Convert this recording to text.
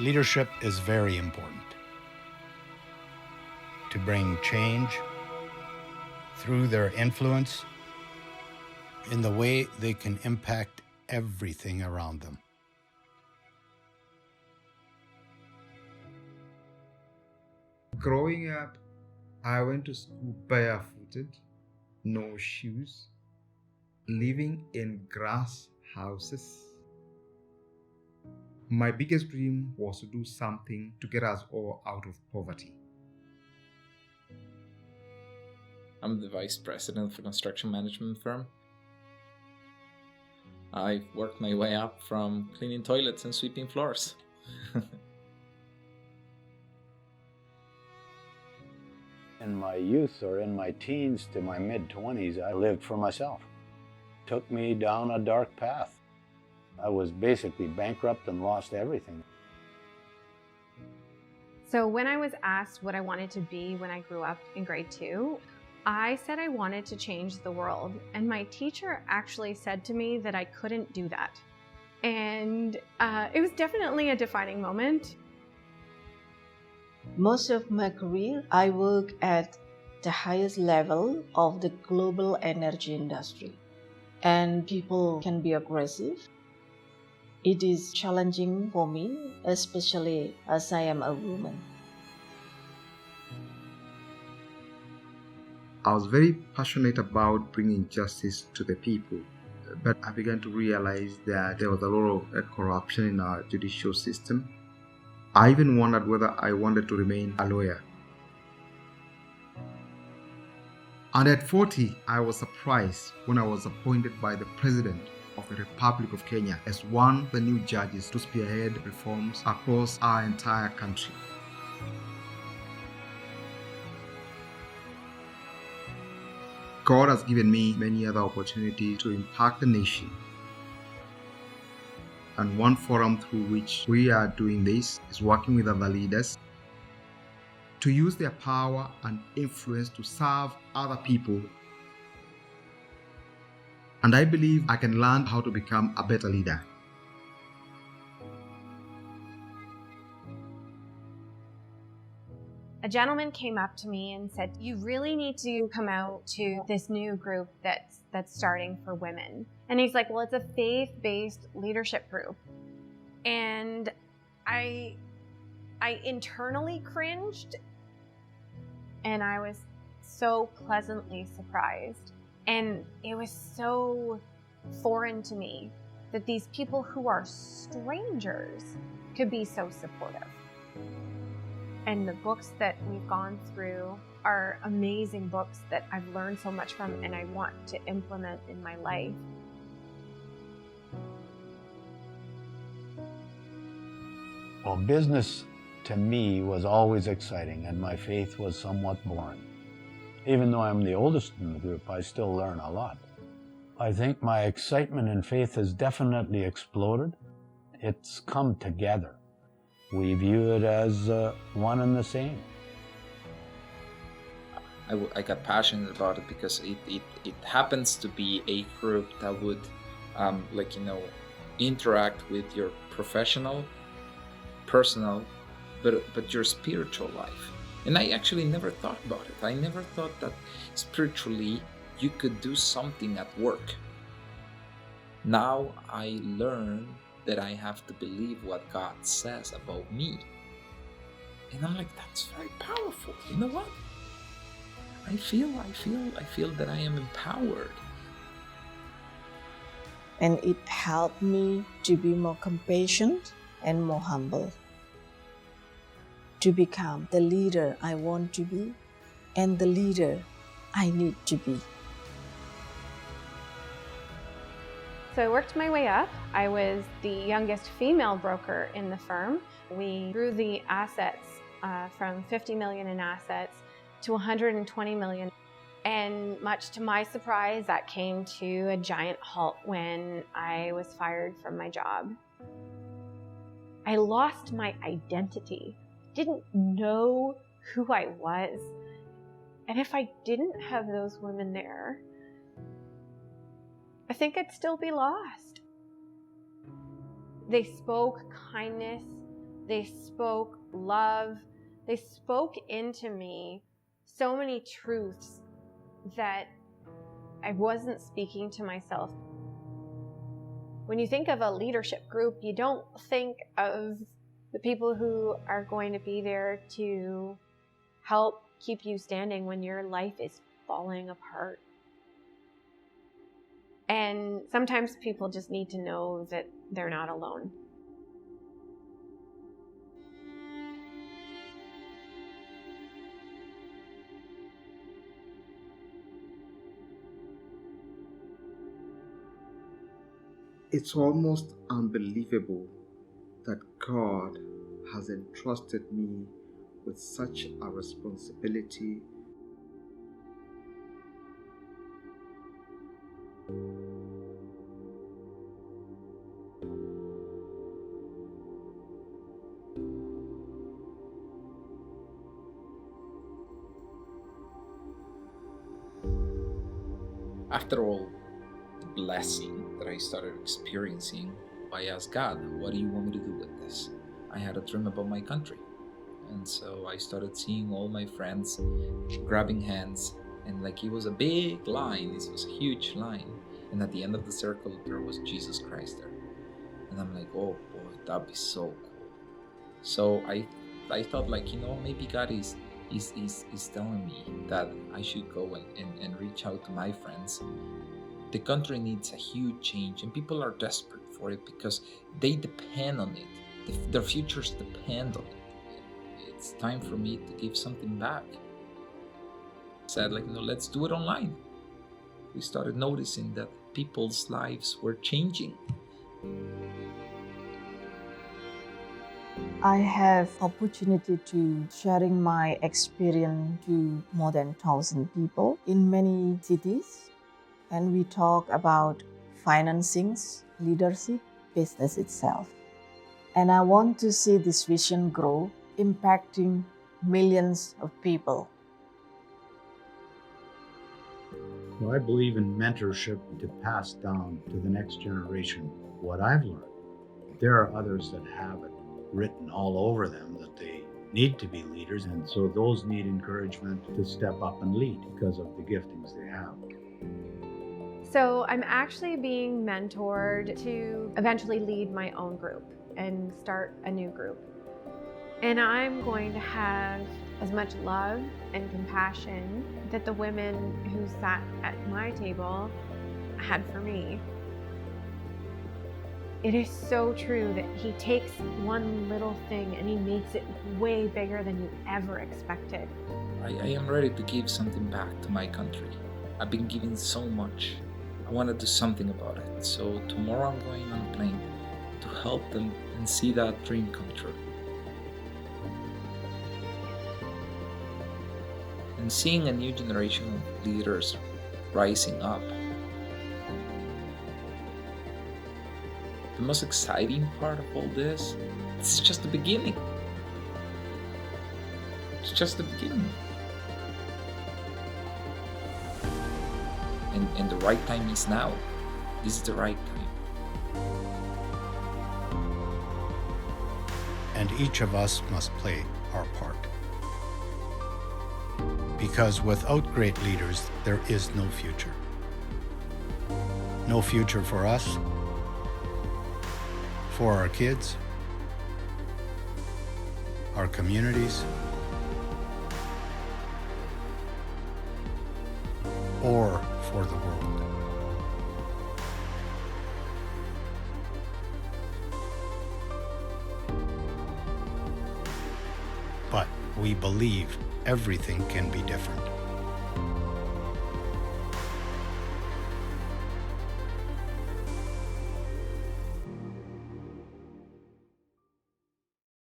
Leadership is very important to bring change through their influence in the way they can impact everything around them. Growing up, I went to school barefooted, no shoes, living in grass houses. My biggest dream was to do something to get us all out of poverty. I'm the vice president of a construction management firm. I've worked my way up from cleaning toilets and sweeping floors. In my youth or in my teens to my mid-20s, I lived for myself. It took me down a dark path. I was basically bankrupt and lost everything. So when I was asked what I wanted to be when I grew up in grade 2, I said I wanted to change the world. And my teacher actually said to me that I couldn't do that. And it was definitely a defining moment. Most of my career, I work at the highest level of the global energy industry. And people can be aggressive. It is challenging for me, especially as I am a woman. I was very passionate about bringing justice to the people, but I began to realize that there was a lot of corruption in our judicial system. I even wondered whether I wanted to remain a lawyer. And at 40, I was surprised when I was appointed by the President of the Republic of Kenya as one of the new judges to spearhead reforms across our entire country. God has given me many other opportunities to impact the nation. And one forum through which we are doing this is working with other leaders to use their power and influence to serve other people. And I believe I can learn how to become a better leader. A gentleman came up to me and said, "You really need to come out to this new group that's starting for women." And he's like, "Well, it's a faith-based leadership group." And I internally cringed, and I was so pleasantly surprised. And it was so foreign to me that these people who are strangers could be so supportive. And the books that we've gone through are amazing books that I've learned so much from and I want to implement in my life. Well, business to me was always exciting, and my faith was somewhat boring. Even though I'm the oldest in the group, I still learn a lot. I think my excitement and faith has definitely exploded. It's come together. We view it as one and the same. I got passionate about it because it happens to be a group that would interact with your professional, personal, but your spiritual life. And I actually never thought about it. I never thought that spiritually you could do something at work. Now I learn that I have to believe what God says about me. And I'm like, that's very powerful. You know what? I feel that I am empowered. And it helped me to be more compassionate and more humble, to become the leader I want to be and the leader I need to be. So I worked my way up. I was the youngest female broker in the firm. We grew the assets from 50 million in assets to 120 million. And much to my surprise, that came to a giant halt when I was fired from my job. I lost my identity, didn't know who I was. And if I didn't have those women there, I think I'd still be lost. They spoke kindness They spoke love. They spoke into me so many truths that I wasn't speaking to myself. When you think of a leadership group, you don't think of the people who are going to be there to help keep you standing when your life is falling apart. And sometimes people just need to know that they're not alone. It's almost unbelievable that God has entrusted me with such a responsibility. After all the blessing that I started experiencing, I asked God, what do you want me to do with this? I had a dream about my country. And so I started seeing all my friends grabbing hands, and like it was a big line, this was a huge line. And at the end of the circle, there was Jesus Christ there. And I'm like, oh boy, that'd be so cool. So I thought like, maybe God is telling me that I should go and reach out to my friends. The country needs a huge change, and people are desperate for it because they depend on it. Their futures depend on it. It's time for me to give something back. I said, let's do it online. We started noticing that people's lives were changing. I have opportunity to sharing my experience to more than 1,000 people in many cities, and we talk about financings, leadership, business itself. And I want to see this vision grow, impacting millions of people. Well, I believe in mentorship to pass down to the next generation what I've learned. There are others that have it written all over them that they need to be leaders, and so those need encouragement to step up and lead because of the giftings they have. So I'm actually being mentored to eventually lead my own group and start a new group. And I'm going to have as much love and compassion that the women who sat at my table had for me. It is so true that he takes one little thing and he makes it way bigger than you ever expected. I am ready to give something back to my country. I've been giving so much. I want to do something about it. So tomorrow I'm going on a plane to help them and see that dream come true. And seeing a new generation of leaders rising up. The most exciting part of all this is just the beginning. It's just the beginning. And the right time is now. This is the right time. And each of us must play our part. Because without great leaders, there is no future. No future for us, for our kids, our communities, or for the world. But we believe everything can be different.